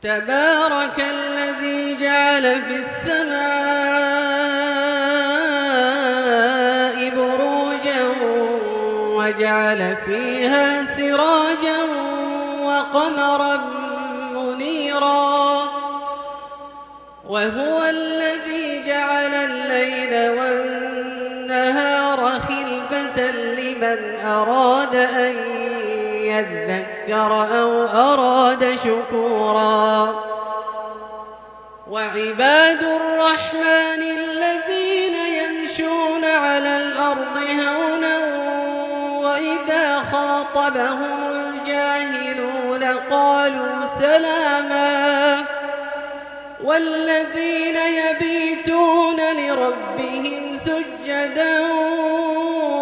تبارك الذي جعل في السماء بروجا وجعل فيها سراجا وقمرا منيرا وهو الذي جعل الليل والنهار خلفة لمن أراد أن يذكر أو أراد شكورا وعباد الرحمن الذين يمشون على الأرض هونا وإذا خاطبهم الجاهلون قالوا سلاما والذين يبيتون لربهم سجدا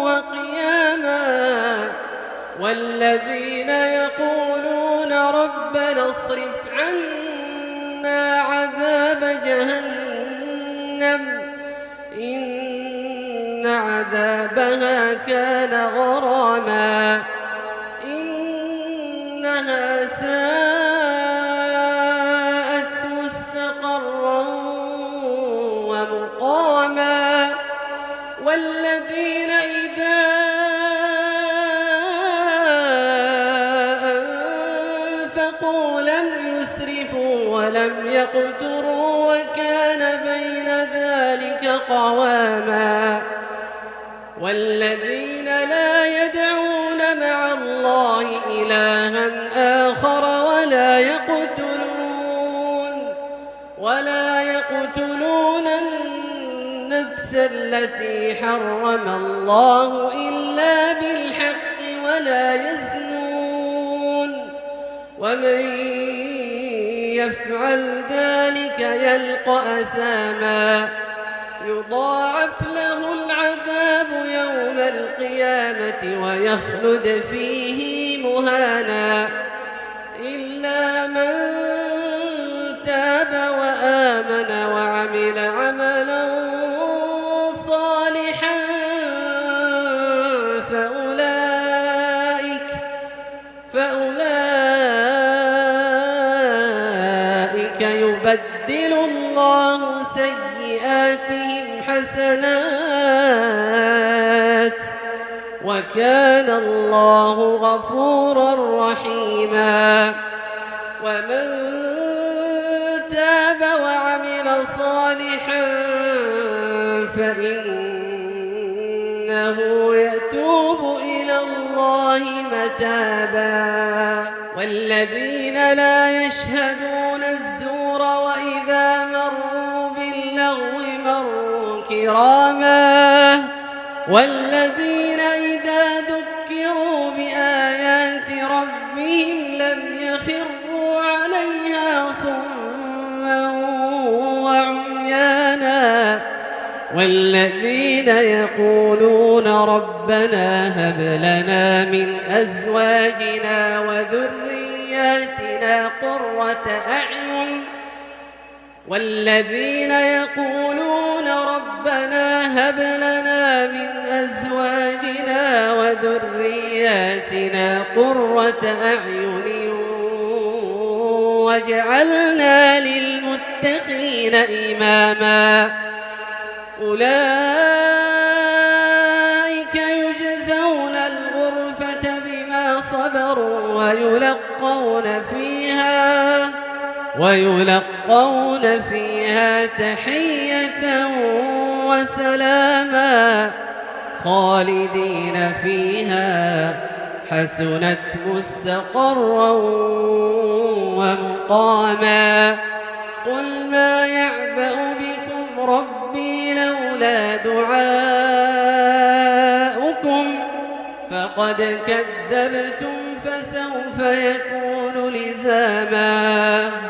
وقياما والذين يقولون ربنا اصرف عنا عذاب جهنم إن عذابها كان غراما إنها ساءت مستقرا ومقاما والذين إذا أنفقوا لم يسرفوا ولم يقتروا وكان بين ذلك قواما والذين لا يدعون مع الله إلها آخر ولا يقتلون النفس التي حرم الله إلا بالحق ولا يزنون ومن يفعل ذلك يلقى أثاما يضاعف له العذاب يوم القيامة ويخلد فيه مهانا إلا من تاب وآمن وعمل عملا صالحا فأولئك يبدل الله سيئاتهم حسنات وكان الله غفورا رحيما ومن تاب وعمل صالحا فإنه يتوب إلى الله متابا والذين لا يشهدون الزور وإذا مروا باللغو مروا كراما والذين إذا ذكروا بآيات ربهم لم يخروا عليها صما وعميانا والذين يقولون ربنا هب لنا من أزواجنا وذرياتنا قرة أعين والذين يقولون ربنا هب لنا من أزواجنا وذرياتنا قرة أعين واجعلنا للمتقين إماما أولئك يجزون الغرفة بما صبروا ويلقون فيها تحية وسلاما خالدين فيها حسنت مستقرا ومقاما قل ما يعبأ بكم ربي لولا دعاؤكم فقد كذبتم فسوف يكون لزاما.